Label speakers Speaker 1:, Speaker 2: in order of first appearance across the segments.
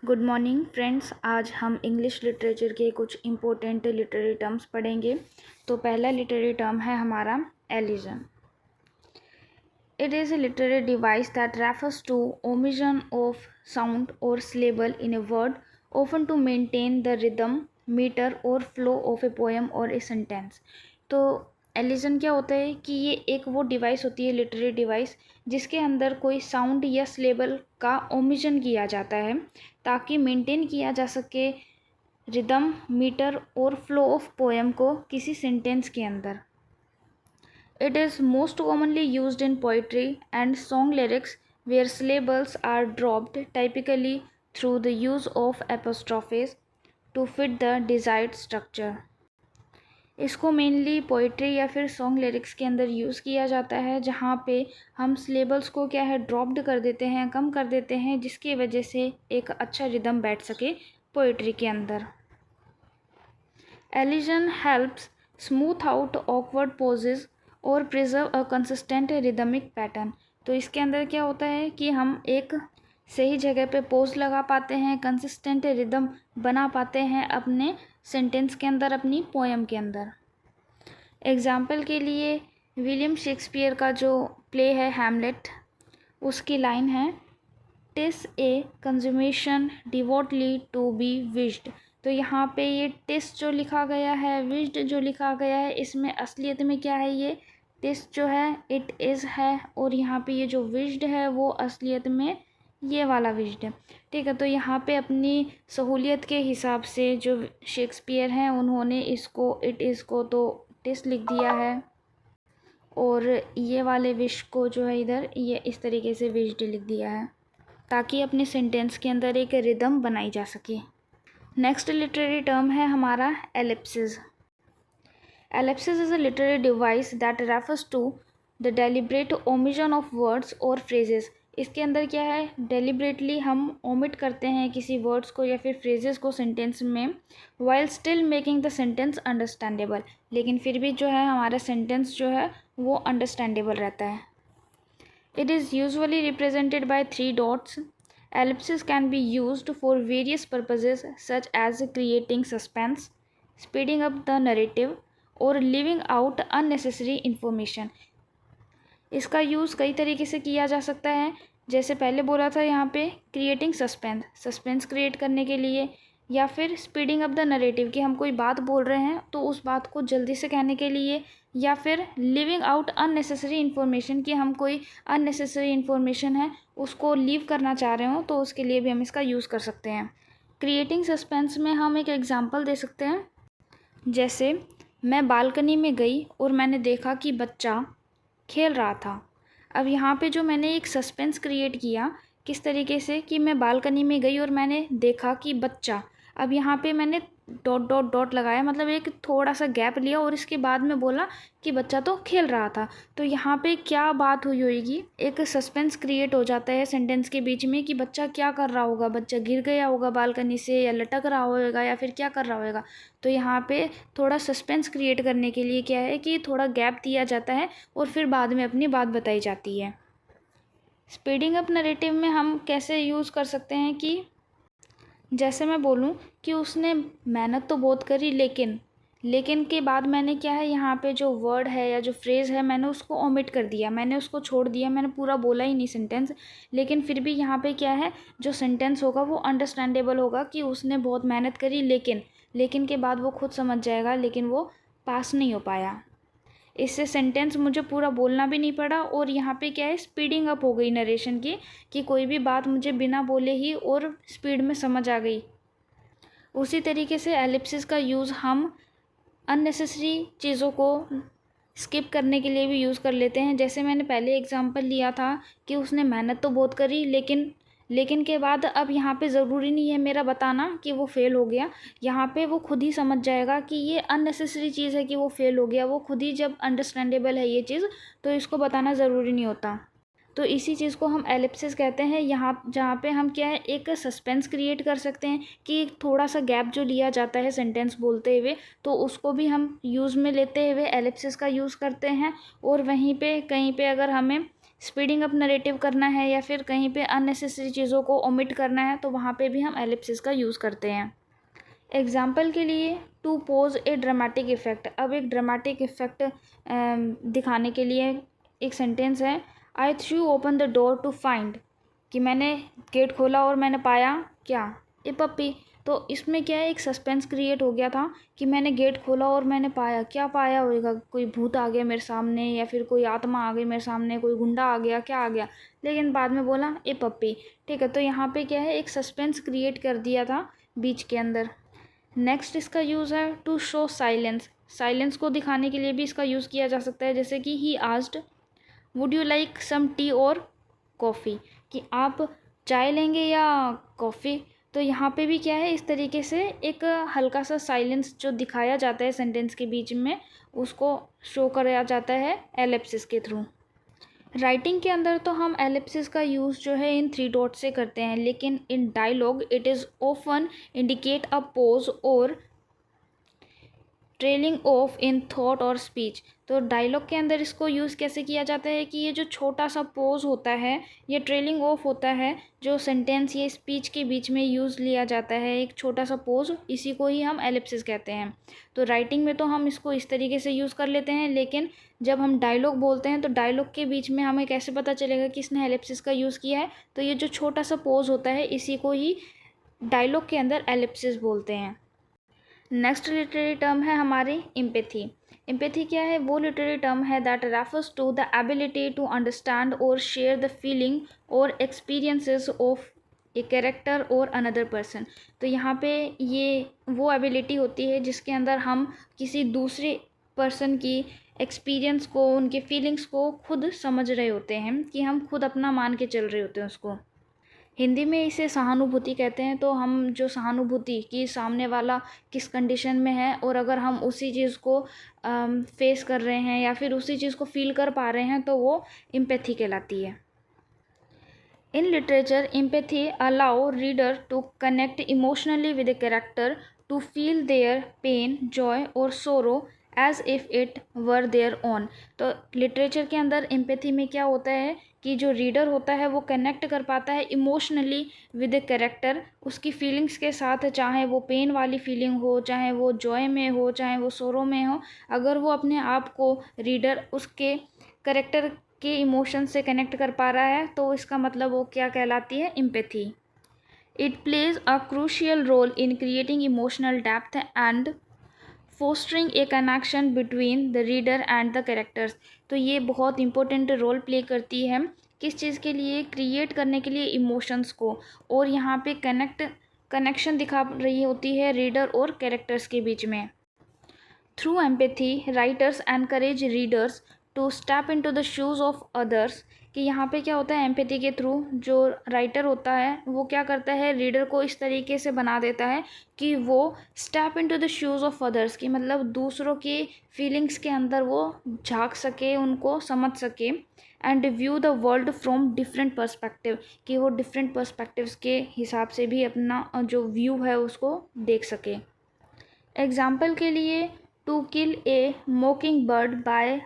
Speaker 1: Good morning friends. आज हम English literature के कुछ इम्पोर्टेंट लिटरेरी टर्म्स पढ़ेंगे। तो पहला लिटरेरी टर्म है हमारा elision. It is a literary device that refers to omission of sound और syllable in a word, often to maintain the rhythm, metre और फ्लो ऑफ ए पोएम और a sentence. तो Alison क्या होता है कि ये एक वो डिवाइस होती है, लिटरेरी डिवाइस, जिसके अंदर कोई साउंड या सिलेबल का ओमिशन किया जाता है ताकि मेंटेन किया जा सके रिदम, मीटर और फ्लो ऑफ पोएम को किसी सेंटेंस के अंदर। It is most commonly used in poetry and song lyrics where syllables are dropped typically through the use of apostrophes to fit the desired structure. इसको mainly poetry या फिर song lyrics के अंदर use किया जाता है, जहाँ पे हम सिलेबल्स को क्या है ड्रॉप्ड कर देते हैं, कम कर देते हैं, जिसकी वजह से एक अच्छा रिदम बैठ सके पोइट्री के अंदर। Elision helps smooth out awkward pauses और preserve a consistent rhythmic pattern. तो इसके अंदर क्या होता है कि हम एक सही जगह पे पोज लगा पाते हैं, कंसिस्टेंट रिदम बना पाते हैं अपने सेंटेंस के अंदर, अपनी पोएम के अंदर। एग्जाम्पल के लिए विलियम शेक्सपियर का जो प्ले है हैमलेट, उसकी लाइन है TISS A consummation devoutly to be wished. तो यहाँ पे ये टिस जो लिखा गया है, विश्ड जो लिखा गया है, इसमें असलियत में क्या है, ये टिस जो है इट इज़ है, और यहाँ पे ये जो विश्ड है वो असलियत में ये वाला विश्ड है। ठीक है, तो यहाँ पे अपनी सहूलियत के हिसाब से जो शेक्सपियर हैं उन्होंने इसको इट इज़ को तो टिस लिख दिया है, और ये वाले विश को जो है इधर ये इस तरीके से विश्ड लिख दिया है, ताकि अपने सेंटेंस के अंदर एक रिदम बनाई जा सके। नेक्स्ट लिटरेरी टर्म है हमारा ellipsis. Ellipsis is a literary device that refers to the deliberate omission of words और फ्रेजेस। इसके अंदर क्या है, डेलिब्रेटली हम ओमिट करते हैं किसी वर्ड्स को या फिर फ्रेजेस को सेंटेंस में, while still making the sentence understandable. लेकिन फिर भी जो है हमारा सेंटेंस जो है वो अंडरस्टैंडेबल रहता है। It is usually represented by 3 dots. Ellipses can be used for various purposes such as creating suspense, speeding up the narrative, or leaving out unnecessary information. इसका यूज़ कई तरीके से किया जा सकता है, जैसे पहले बोला था यहाँ पे क्रिएटिंग सस्पेंस क्रिएट करने के लिए, या फिर स्पीडिंग अप द नरेटिव कि हम कोई बात बोल रहे हैं तो उस बात को जल्दी से कहने के लिए, या फिर लिविंग आउट अननेसेसरी इन्फॉर्मेशन कि हम कोई अननेसेसरी इन्फॉर्मेशन है उसको लीव करना चाह रहे हो, तो उसके लिए भी हम इसका यूज़ कर सकते हैं। क्रिएटिंग सस्पेंस में हम एक एग्जांपल दे सकते हैं, जैसे मैं बालकनी में गई और मैंने देखा कि बच्चा खेल रहा था। अब यहाँ पे जो मैंने एक सस्पेंस क्रिएट किया, किस तरीके से कि मैं बालकनी में गई और मैंने देखा कि बच्चा, अब यहाँ पे मैंने डॉट डॉट डॉट लगाया, मतलब एक थोड़ा सा गैप लिया और इसके बाद में बोला कि बच्चा तो खेल रहा था। तो यहाँ पे क्या बात हुई होगी, एक सस्पेंस क्रिएट हो जाता है सेंटेंस के बीच में कि बच्चा क्या कर रहा होगा, बच्चा गिर गया होगा बालकनी से, या लटक रहा होगा, या फिर क्या कर रहा होगा। तो यहाँ पे थोड़ा सस्पेंस क्रिएट करने के लिए क्या है कि थोड़ा गैप दिया जाता है और फिर बाद में अपनी बात बताई जाती है। स्पीडिंग अप नरेटिव में हम कैसे यूज़ कर सकते हैं कि जैसे मैं बोलूँ कि उसने मेहनत तो बहुत करी, लेकिन के बाद मैंने क्या है, यहाँ पे जो वर्ड है या जो फ्रेज़ है मैंने उसको ओमिट कर दिया, मैंने उसको छोड़ दिया, मैंने पूरा बोला ही नहीं सेंटेंस। लेकिन फिर भी यहाँ पे क्या है, जो सेंटेंस होगा वो अंडरस्टैंडेबल होगा कि उसने बहुत मेहनत करी, लेकिन के बाद वो खुद समझ जाएगा, लेकिन वो पास नहीं हो पाया। इससे सेंटेंस मुझे पूरा बोलना भी नहीं पड़ा, और यहाँ पे क्या है, स्पीडिंग अप हो गई नरेशन की, कि कोई भी बात मुझे बिना बोले ही और स्पीड में समझ आ गई। उसी तरीके से एलिप्सिस का यूज़ हम अननेसेसरी चीज़ों को स्किप करने के लिए भी यूज़ कर लेते हैं। जैसे मैंने पहले एग्जांपल लिया था कि उसने मेहनत तो बहुत करी, लेकिन के बाद अब यहाँ पे ज़रूरी नहीं है मेरा बताना कि वो फ़ेल हो गया, यहाँ पे वो खुद ही समझ जाएगा कि ये अननेसेसरी चीज़ है कि वो फ़ेल हो गया। वो खुद ही जब अंडरस्टैंडेबल है ये चीज़, तो इसको बताना ज़रूरी नहीं होता। तो इसी चीज़ को हम एलिप्सिस कहते हैं, यहाँ जहाँ पे हम क्या है, एक सस्पेंस क्रिएट कर सकते हैं कि थोड़ा सा गैप जो लिया जाता है सेंटेंस बोलते हुए, तो उसको भी हम यूज़ में लेते हुए एलिप्सिस का यूज़ करते हैं। और वहीं पे कहीं पे अगर हमें स्पीडिंग अप नरेटिव करना है या फिर कहीं पे अननेसेसरी चीज़ों को ओमिट करना है तो वहाँ पे भी हम एलिप्सिस का यूज़ करते हैं। एग्जाम्पल के लिए to pose a dramatic effect. अब एक ड्रामेटिक इफ़ेक्ट दिखाने के लिए एक सेंटेंस है, I threw open the door to find, कि मैंने गेट खोला और मैंने पाया क्या, ए पप्पी। तो इसमें क्या है, एक सस्पेंस क्रिएट हो गया था कि मैंने गेट खोला और मैंने पाया, क्या पाया होगा, कोई भूत आ गया मेरे सामने या फिर कोई आत्मा आ गई मेरे सामने, कोई गुंडा आ गया, क्या आ गया, लेकिन बाद में बोला ए पप्पी। ठीक है, तो यहाँ पे क्या है, एक सस्पेंस क्रिएट कर दिया था बीच के अंदर। नेक्स्ट इसका यूज़ है टू शो साइलेंस। साइलेंस को दिखाने के लिए भी इसका यूज़ किया जा सकता है, जैसे कि he asked would you like some tea और कॉफ़ी, कि आप चाय लेंगे या कॉफ़ी। तो यहाँ पे भी क्या है, इस तरीके से एक हल्का सा साइलेंस जो दिखाया जाता है सेंटेंस के बीच में, उसको शो कराया जाता है एलिप्सिस के थ्रू। राइटिंग के अंदर तो हम एलिप्सिस का यूज़ जो है इन 3 डॉट से करते हैं, लेकिन in dialogue it is often indicate a pause और ट्रेलिंग ऑफ इन थॉट और स्पीच। तो डायलॉग के अंदर इसको यूज़ कैसे किया जाता है कि ये जो छोटा सा पोज होता है, ये ट्रेलिंग ऑफ होता है, जो सेंटेंस या स्पीच के बीच में यूज़ लिया जाता है, एक छोटा सा पोज, इसी को ही हम एलिप्सिस कहते हैं। तो राइटिंग में तो हम इसको इस तरीके से यूज़ कर लेते हैं, लेकिन जब हम डायलॉग बोलते हैं तो डायलॉग के बीच में हमें कैसे पता चलेगा कि इसने एलिप्सिस का यूज़ किया है, तो ये जो छोटा सा पोज होता है इसी को ही डायलॉग के अंदर एलिप्सिस बोलते हैं। नेक्स्ट लिटरेरी टर्म है हमारी एम्पैथी। एम्पैथी क्या है, वो लिटरेरी टर्म है that refers to the ability to understand और शेयर द फीलिंग और एक्सपीरियंसेस ऑफ ए कैरेक्टर और अनदर पर्सन। तो यहाँ पे ये वो एबिलिटी होती है जिसके अंदर हम किसी दूसरे पर्सन की एक्सपीरियंस को, उनके फीलिंग्स को खुद समझ रहे होते हैं, कि हम खुद अपना मान के चल रहे होते हैं उसको। हिंदी में इसे सहानुभूति कहते हैं। तो हम जो सहानुभूति कि सामने वाला किस कंडीशन में है और अगर हम उसी चीज़ को फेस कर रहे हैं या फिर उसी चीज़ को फील कर पा रहे हैं तो वो एम्पैथी कहलाती है। In literature empathy allow reader to connect emotionally with a character to feel their pain, joy और sorrow as if it were their own. तो लिटरेचर के अंदर एम्पैथी में क्या होता है कि जो रीडर होता है वो कनेक्ट कर पाता है इमोशनली विद ए कैरेक्टर, उसकी फीलिंग्स के साथ, चाहे वो पेन वाली फीलिंग हो, चाहे वो जॉय में हो, चाहे वो सोरो में हो। अगर वो अपने आप को रीडर उसके कैरेक्टर के इमोशन से कनेक्ट कर पा रहा है तो इसका मतलब वो क्या कहलाती है, empathy. It plays a crucial role in creating emotional depth and fostering a connection between the reader and the characters. तो ये बहुत इंपॉर्टेंट रोल प्ले करती है, किस चीज़ के लिए, क्रिएट करने के लिए इमोशंस को, और यहाँ पे कनेक्शन दिखा रही होती है रीडर और कैरेक्टर्स के बीच में। Through empathy writers encourage readers to step into the shoes of others. कि यहाँ पे क्या होता है, एम्पैथी के थ्रू जो राइटर होता है वो क्या करता है, रीडर को इस तरीके से बना देता है कि वो step into the shoes of others, की मतलब दूसरों की फीलिंग्स के अंदर वो झांक सके, उनको समझ सके। And view the world from different perspective, कि वो डिफरेंट पर्सपेक्टिव्स के हिसाब से भी अपना जो व्यू है उसको देख सके। एग्जाम्पल के लिए to kill a mockingbird by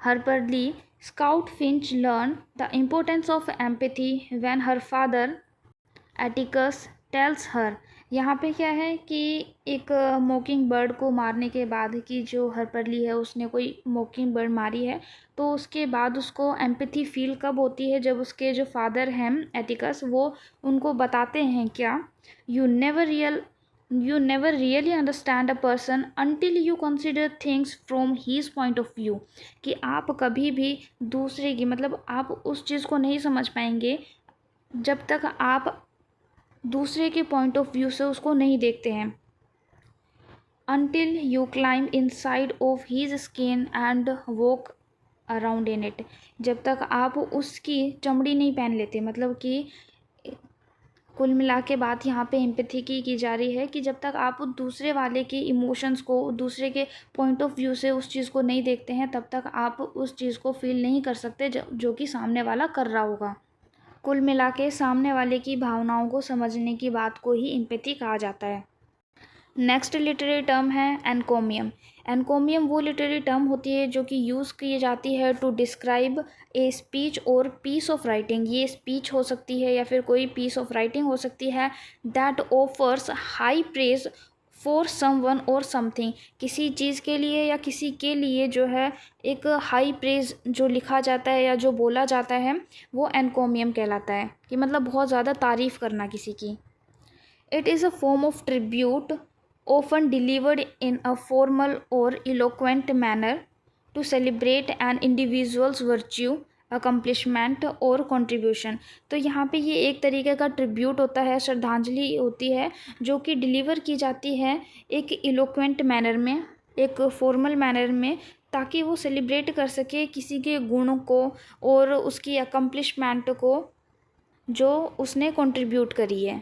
Speaker 1: Harper Lee, Scout Finch learned the importance of empathy when her father Atticus tells her। यहाँ पे क्या है कि एक मोकिंग बर्ड को मारने के बाद, कि जो हरपर ली है उसने कोई मोकिंग बर्ड मारी है, तो उसके बाद उसको एम्पैथी फील कब होती है, जब उसके जो फादर हैं एटिकस वो उनको बताते हैं क्या, you never really understand a person until you consider things from his point of view। कि आप कभी भी दूसरे की, मतलब आप उस चीज़ को नहीं समझ पाएंगे जब तक आप दूसरे के पॉइंट ऑफ व्यू से उसको नहीं देखते हैं। until you climb inside of his skin and walk around in it। जब तक आप उसकी चमड़ी नहीं पहन लेते, मतलब कि कुल मिला के बात यहाँ पे एम्पैथी की जा रही है कि जब तक आप दूसरे वाले के इमोशंस को, दूसरे के पॉइंट ऑफ व्यू से उस चीज़ को नहीं देखते हैं, तब तक आप उस चीज़ को फील नहीं कर सकते जो कि सामने वाला कर रहा होगा। कुल मिला के सामने वाले की भावनाओं को समझने की बात को ही एम्पैथी कहा जाता है। नेक्स्ट लिटरेरी टर्म है एनकोमियम। एनकोमियम वो लिटरेरी टर्म होती है जो कि यूज़ की जाती है टू डिस्क्राइब ए स्पीच और पीस ऑफ राइटिंग। ये स्पीच हो सकती है या फिर कोई पीस ऑफ राइटिंग हो सकती है that offers high praise for someone और समथिंग। किसी चीज़ के लिए या किसी के लिए जो है एक हाई प्रेज जो लिखा जाता है या जो बोला जाता है वो एनकोमियम कहलाता है, कि मतलब बहुत ज़्यादा तारीफ़ करना किसी की। It is a form of tribute often delivered in a formal or eloquent manner to celebrate an individual's virtue, accomplishment और contribution। तो यहाँ पे ये एक तरीके का ट्रिब्यूट होता है, श्रद्धांजलि होती है जो कि डिलीवर की जाती है एक इलोक्वेंट मैनर में, एक फॉर्मल मैनर में, ताकि वो सेलिब्रेट कर सके किसी के गुण को और उसकी अकम्पलिशमेंट को जो उसने कंट्रीब्यूट करी है।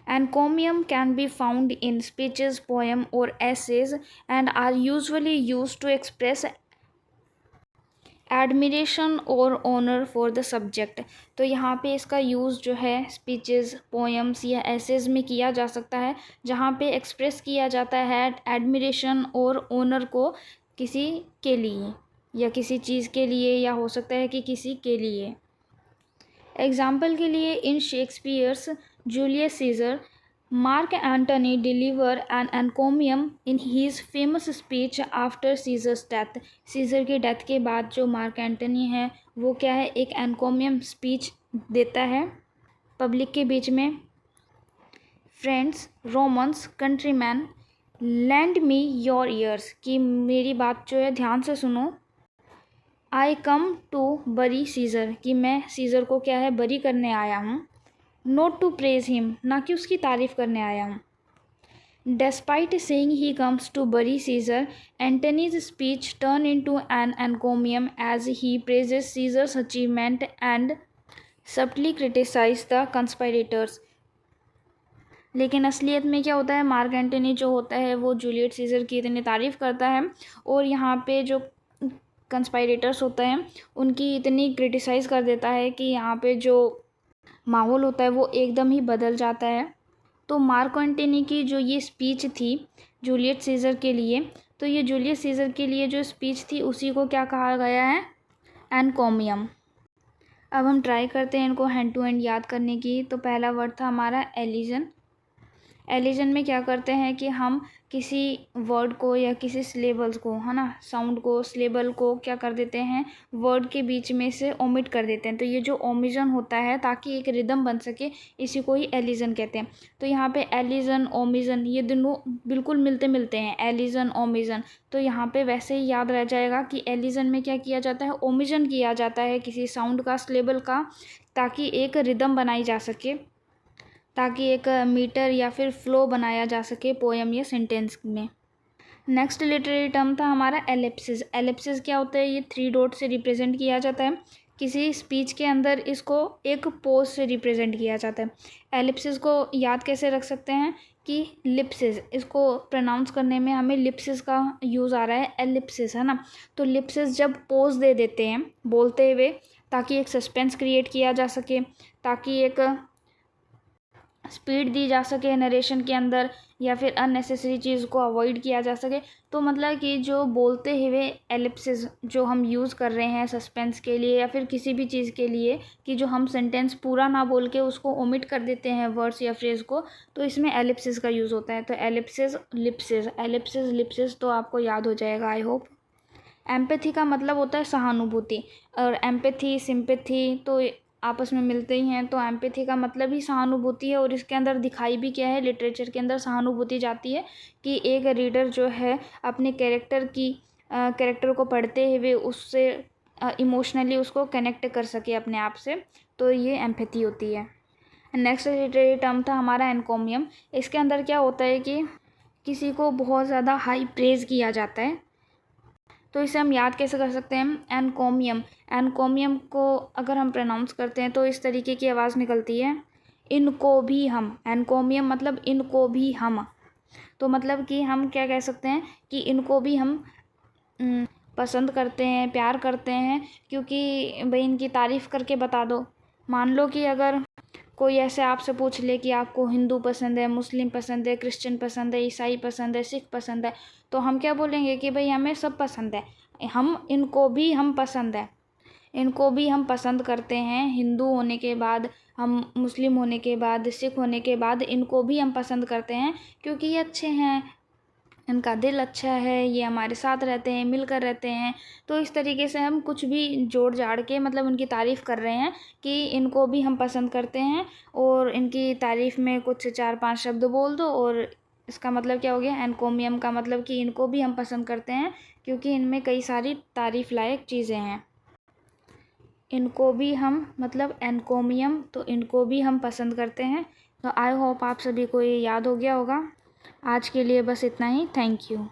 Speaker 1: Encomium can be found in speeches, poems, or essays and are usually used to express admiration or honor for the subject। तो यहाँ पे इसका यूज़ जो है स्पीचेस, पोएम्स या एसेज में किया जा सकता है, जहाँ पे एक्सप्रेस किया जाता है एडमिरेशन और ऑनर को किसी के लिए या किसी चीज़ के लिए, या हो सकता है कि किसी के लिए। एग्जाम्पल के लिए in Shakespeare's Julius Caesar, Mark Antony deliver an encomium in his famous speech after Caesar's death. Caesar की डेथ के बाद जो मार्क एंटनी है वो क्या है, एक एनकोमियम स्पीच देता है पब्लिक के बीच में। Friends, Romans, countryman, land me your ears, कि मेरी बात जो है ध्यान से सुनो। आई कम टू बरी सीज़र, कि मैं सीज़र को क्या है बरी करने आया हूँ। नोट टू प्रेज हिम, ना कि उसकी तारीफ़ करने आया हूँ। Despite saying he comes to bury Caesar, Antony's speech turn into an encomium as he praises Caesar's achievement and subtly criticise the conspirators. लेकिन असलियत में क्या होता है, मार्क एंटनी जो होता है वो जूलियट सीज़र की इतनी तारीफ़ करता है और यहाँ पे जो कंस्पायरेटर्स होते हैं उनकी इतनी क्रिटिसाइज़ कर देता है कि यहाँ पे जो माहौल होता है वो एकदम ही बदल जाता है। तो मार्क एंटनी की जो ये स्पीच थी जूलियट सीज़र के लिए, तो ये जूलियस सीज़र के लिए जो स्पीच थी उसी को क्या कहा गया है, एनकोमियम। अब हम ट्राई करते हैं इनको हैंड टू हैंड याद करने की। तो पहला वर्ड था हमारा एलिजन। एलिजन में क्या करते हैं कि हम किसी वर्ड को या किसी सिलेबल्स को, है ना, साउंड को, सिलेबल को क्या कर देते हैं, वर्ड के बीच में से ओमिट कर देते हैं। तो ये जो ओमिजन होता है ताकि एक रिदम बन सके, इसी को ही एलिजन कहते हैं। तो यहाँ पे एलिजन, ओमिजन ये दोनों बिल्कुल मिलते मिलते हैं, एलिजन, ओमिजन। तो यहाँ पे वैसे ही याद रह जाएगा कि एलिजन में क्या किया जाता है, ओमिजन किया जाता है किसी साउंड का, सिलेबल का, ताकि एक रिदम बनाई जा सके, ताकि एक मीटर या फिर फ्लो बनाया जा सके पोएम या सेंटेंस में। नेक्स्ट लिटरेरी टर्म था हमारा एलिप्सिस। एलिप्सिस क्या होता है, ये 3 डॉट से रिप्रेजेंट किया जाता है। किसी स्पीच के अंदर इसको एक पोज से रिप्रेजेंट किया जाता है। एलिप्सिस को याद कैसे रख सकते हैं कि लिप्सिस, इसको प्रोनाउंस करने में हमें लिप्सिस का यूज़ आ रहा है, एलिप्सिस, है ना। तो लिप्सिस जब पोज दे देते हैं बोलते हुए, ताकि एक सस्पेंस क्रिएट किया जा सके, ताकि एक स्पीड दी जा सके नरेशन के अंदर, या फिर अननेसेसरी चीज़ को अवॉइड किया जा सके। तो मतलब कि जो बोलते हुए एलिप्सिस जो हम यूज़ कर रहे हैं सस्पेंस के लिए या फिर किसी भी चीज़ के लिए, कि जो हम सेंटेंस पूरा ना बोल के उसको ओमिट कर देते हैं वर्ड्स या फ्रेज को, तो इसमें एलिप्सिस का यूज़ होता है। तो एलिप्सिस, लिप्सिस, एलिप्सिस, लिप्सिस तो आपको याद हो जाएगा, आई होप। एम्पैथी का मतलब होता है सहानुभूति, और एम्पैथी, सिंपैथी तो आपस में मिलते ही हैं। तो एम्पैथी का मतलब ही सहानुभूति है, और इसके अंदर दिखाई भी क्या है, लिटरेचर के अंदर सहानुभूति जाती है कि एक रीडर जो है अपने कैरेक्टर को पढ़ते हुए उससे इमोशनली उसको कनेक्ट कर सके अपने आप से। तो ये एम्पैथी होती है। नेक्स्ट लिटरेरी टर्म था हमारा एनकोमियम। इसके अंदर क्या होता है कि किसी को बहुत ज़्यादा हाई प्रेज़ किया जाता है। तो इसे हम याद कैसे कर सकते हैं, एनकोमियम। एनकोमियम को अगर हम प्रोनाउंस करते हैं तो इस तरीके की आवाज़ निकलती है, इनको भी हम। एनकोमियम मतलब इनको भी हम। तो मतलब कि हम क्या कह सकते हैं कि इनको भी हम पसंद करते हैं, प्यार करते हैं, क्योंकि भाई इनकी तारीफ़ करके बता दो। मान लो कि अगर कोई ऐसे आपसे पूछ ले कि आपको हिंदू पसंद है, मुस्लिम पसंद है, क्रिश्चियन पसंद है, ईसाई पसंद है, सिख पसंद है, तो हम क्या बोलेंगे कि भाई हमें सब पसंद है, हम पसंद है, इनको भी हम पसंद करते हैं। हिंदू होने के बाद, हम मुस्लिम होने के बाद, सिख होने के बाद इनको भी हम पसंद करते हैं, क्योंकि ये अच्छे हैं, इनका दिल अच्छा है, ये हमारे साथ रहते हैं, मिलकर रहते हैं। तो इस तरीके से हम कुछ भी जोड़ जाड़ के मतलब उनकी तारीफ़ कर रहे हैं कि इनको भी हम पसंद करते हैं, और इनकी तारीफ़ में कुछ 4-5 शब्द बोल दो, और इसका मतलब क्या हो गया, एनकोमियम का मतलब कि इनको भी हम पसंद करते हैं, क्योंकि इनमें कई सारी तारीफ़ लायक चीज़ें हैं। इनको भी हम मतलब एनकोमियम, तो इनको भी हम पसंद करते हैं। तो आई होप आप सभी को ये याद हो गया होगा। आज के लिए बस इतना ही। Thank you.